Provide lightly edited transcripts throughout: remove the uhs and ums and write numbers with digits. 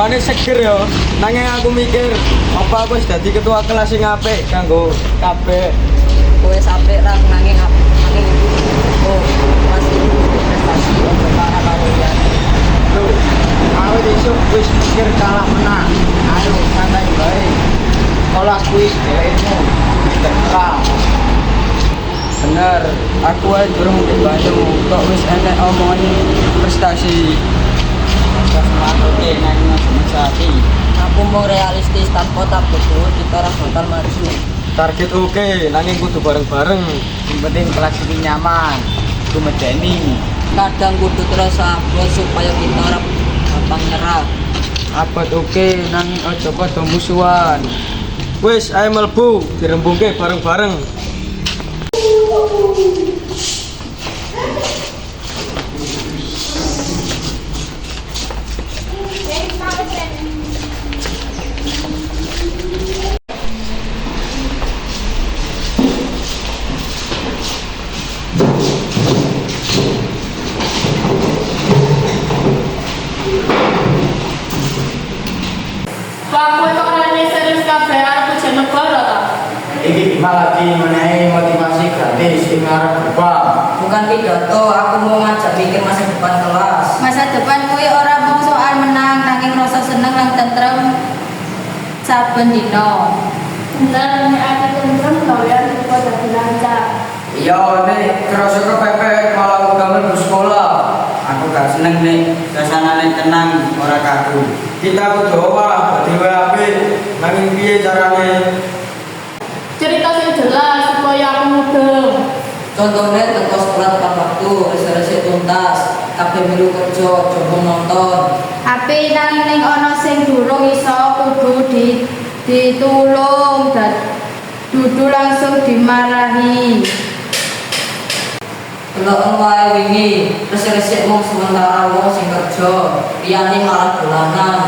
Bawaane seger ya. Nanging aku mikir, apa aku wis dadi ketua kelas sing apik kanggo kabeh. Kowe sampe ra nanging oh masih prestasi untuk para kalian. Lho, awet esuk wis mikir kalah menang. Ayo santai bae. Kalau aku wis dhewekmu terkenal. Bener, aku ae durung dibantu kok wis enek omongan prestasi. Oke, nanging semesati. Aku mau realistis tanpa takut kita ora bakal maju. Target oke, nanging kudu bareng-bareng. Yang penting kelas ini nyaman. Ku medeni. Kadang kudu terus sabar supaya kita ora gampang nyerah. Abot oke, nanging aja padha musuhan. Wis, ayo mlebu, dirembungke bareng-bareng. Pak, kowe kok rene serius kabeh arep ujian negara ta? Iki lagi menehi motivasi gratis sing arep berubah. Bukan pidato, aku mau ngajak mikir masa depan kelas. Masa depan kuwi ora mung soal menang, nanging rasa seneng lan tentrem saben dina. Bener, nek ati tentrem gawean kok dadi lancar. Iya, nek kerasa kepepet malah uga mlebu sekolah. Aku gak seneng nek suasanane tenang ora kaku. Kita kudu owah, dadi wae apik. Nanging piye carane? Cerita sing jelas supaya aku mudeng. Contohnya teko sekolah tepat waktu, resolusi tuntas, kabeh milu kerja, coba nonton. Api nanging ning ana sing durung iso kudu ditulung dan dudu langsung dimarahi. Delok wae wingi, resolusi mung sementara wong sing kerja, liyane malah dolanan.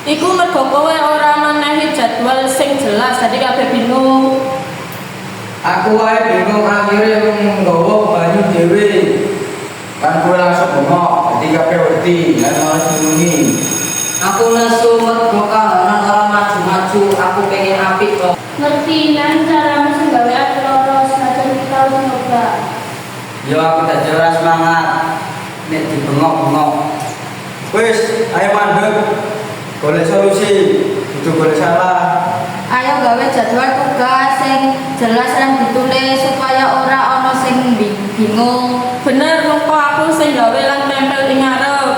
Iku mergo kowe ora menehi jadwal sing jelas, dadi kabeh bingung. Aku wae bingung akhire nggawa banyu dhewe. Kan kowe langsung bengok, dadi kabeh wedi lan malah dunungi. Aku nesu mergo kahanan ora maju-maju, aku pengen apik kok. Ngerti nan caramu sing gawe aku loro senajan kita wis nyoba. Yo aku dadi ora semangat nek dibengok-bengok. Wis, ayo mandek. Golek solusi, kudu golek salah. Ayo gawe jadwal tugas sing jelas lan ditulis supaya ora ana sing bingung. Bener mengko aku sing gawe lan tempel ning ngarep.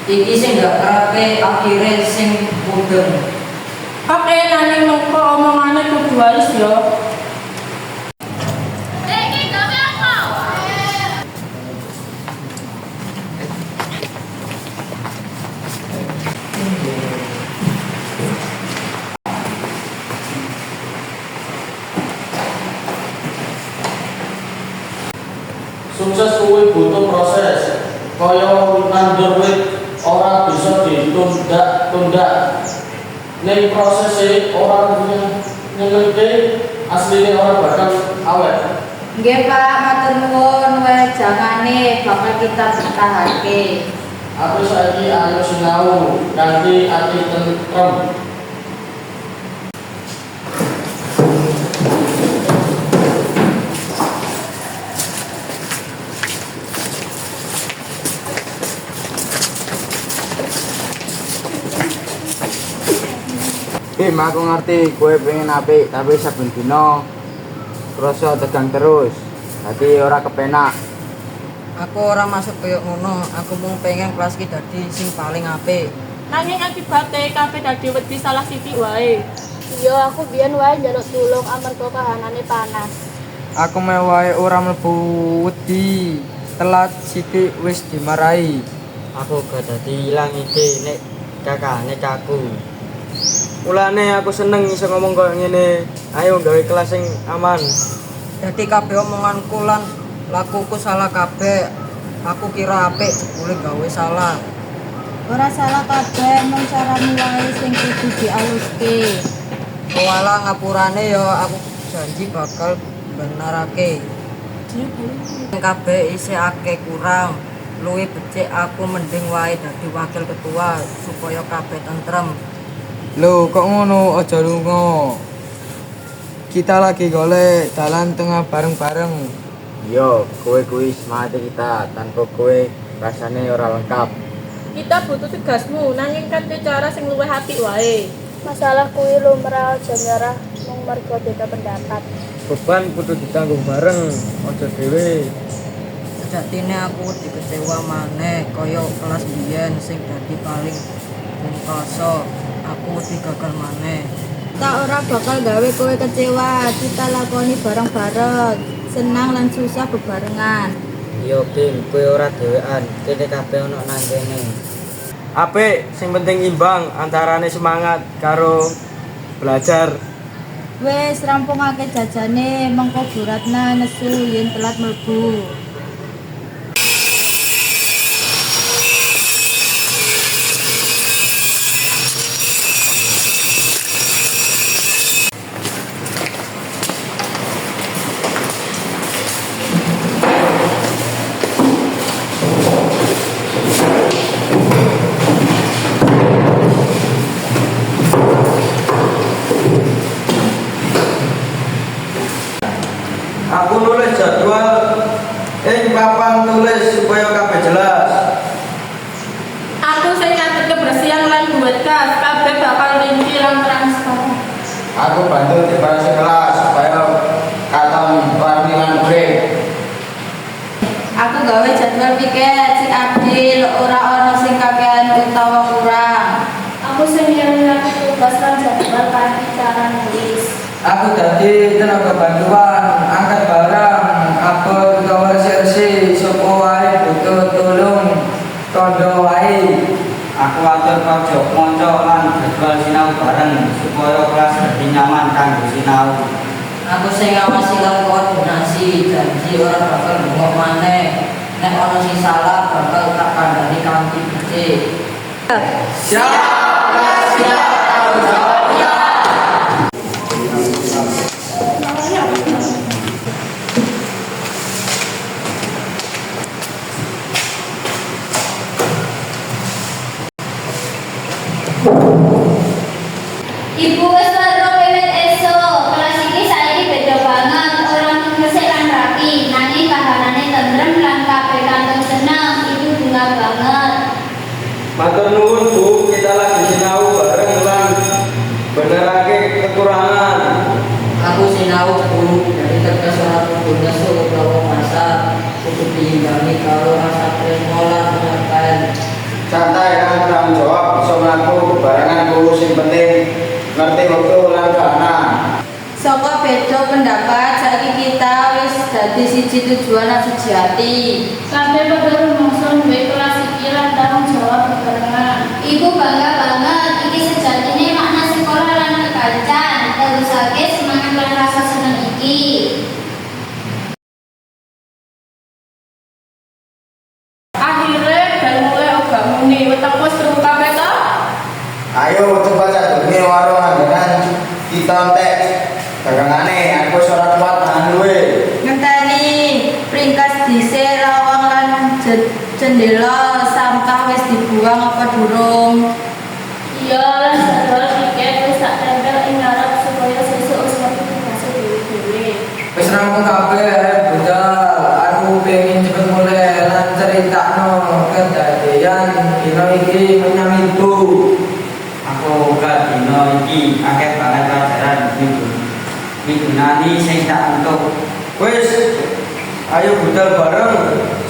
Iki sing gak karepe akhire sing mudeng. Oke, nanging mengko omongane kudu halus ya. Sukses kuwi butuh proses. Kaya nandur wit ora bisa ditunda-tunda. Ning prosese ora nyenengke, asline ora bakal awet. Nggih Pak, matur nuwun wejangane bakal kita bertahake. Aku saiki ayo sinau kanthi ati tentrem. Kim, aku ngerti kowe pengen apik, tapi saben dina krasa tegang terus. Dadi ora kepenak. Aku ora masuk koyo ngono, aku mung pengen kelas iki dadi sing paling apik. Nanging akibate kabeh dadi wedi salah sithik wae. Iya, aku biyen wae njaluk tulung amarga kahanane panas. Aku mewae ora mlebu wedi. Telat sithik wis dimarahi. Aku gak dadi ilang iki nek kakane kaku. Mulane aku seneng iso ngomong koyo ngene. Ayo gawe kelas sing aman. Dadi kabeh omonganku lan lakuku salah kabeh. Aku kira apik jebule gawe salah. Ora salah kabeh, mung caramu wae sing kudu dialuske. Walah ngapurane ya aku janji bakal benarake. Kabeh isih akeh kurang. luwih becik aku mending wae dadi wakil ketua supaya kabeh tentrem. Loh, kok ngono? Aja lunga. Kita lagi golek dalan tengah bareng-bareng. Yo, kowe kuwi semangat kita, tanpa kowe rasane ora lengkap. Kita butuh tegasmu, nanging kan cara sing luwih apik wae. Masalah kuwi lumrah aja nyerah mung mergo beda pendapat. Beban kudu ditanggung bareng, aja dhewe. Sejatine aku dikecewa maneh kaya kelas biyen sing dadi paling pungkaso. Aku digagal maneh. Kita ora bakal gawe kowe kecewa. Kita lakoni bareng-bareng. Senang lan susah bebarengan. Yo, Bim, kowe ora dhewean, kene kabeh ono nang kene. Apik, sing penting imbang antarane semangat karo belajar. Wes rampungake jajane, mengko buratna nesu yen telat mlebu. Aku nulis jadwal ing papan tulis supaya kabeh jelas. Aku sing nyatet kebersihan lan buat kas, kabeh bakal rinci lan transparan. Aku bantu dekorasi kelas supaya katon warni lan urip. Aku gawe jadwal piket sing adil, ora ana sing kakean utawa kurang. Aku sing nyari tugas lan jadwal kanthi cara nulis. Aku dadi tenaga bantuan, angkat barang, apa utawa sersi, sapa wae butuh tulung, tondo wae. Aku atur pojok monco lan jadwal sinau bareng supaya kelas dadi nyaman kanggo sinau. Aku sing ngawasi lan koordinasi, janji ora bakal bengok maneh. Nek ana sing salah bakal tak kandhani kanthi becik. Ibu wis karo wiwit esuk. Kelas iki saiki beda banget, ora ngesek lan rapi, nanging kahanane tentrem lan kabeh kantong seneng. Ibu bunga banget. Matur nuwun Bu, kita lagi sinau bareng lan benerake kekurangan. Aku sinau Bu, dari tegas ora kudu nesu utawa pasar, kudu diimbangi karo rasa trimo lan pengertian. Santai lan tanggung jawab iso mlaku bebarengan kuwi sing penting ngerti wektu lan keadaan. Saka beda pendapat, saiki kita wis dadi siji tujuan lan siji ati. Kabeh padha rumangsa duwe kelas iki lan tanggung jawab bebarengan. Ibu bangga banget, iki sejatine makna sekolah lan kekancan. Terusake semangat lan rasa seneng iki. Akhire bal mulai ogah muni, weteng wis turu kabeh to? Ayo coba sadurunge warung anggaran kita entek dagangane, aku wis ora kuat nahan luwe. Ngenteni pringkas dhisik lawang lan jendela sampah wis dibuang apa durung? Iya, lan jadwal piket wis tak tempel ing ngarep supaya sesuk wis ngerti tugas dhewe-dhewe. Wis rampung kabeh, budal. Aku pengen cepet mulai lan critakno kedadean dina iki menyang ibu. Aku gak dino iki akeh banget pelajaran migunani sing tak entuk. Wis, ayo budal bareng.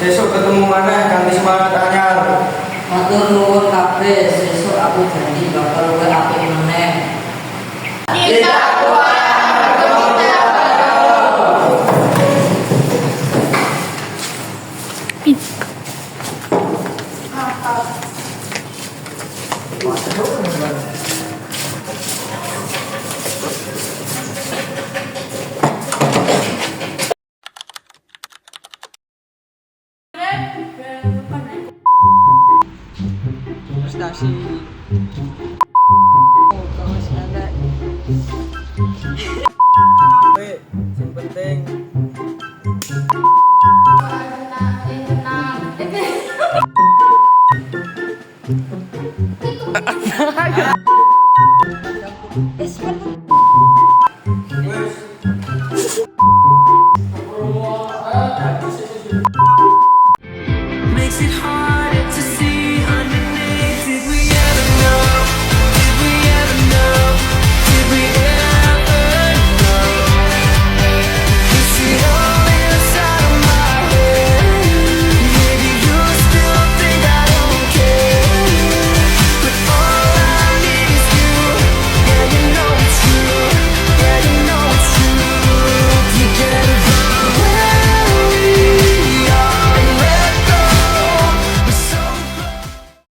Sesuk ketemu maneh kanthi semangat anyar. Matur nuwun kabeh, sesuk aku janji bakal luwih apik meneh. Kita kuat. Prestasi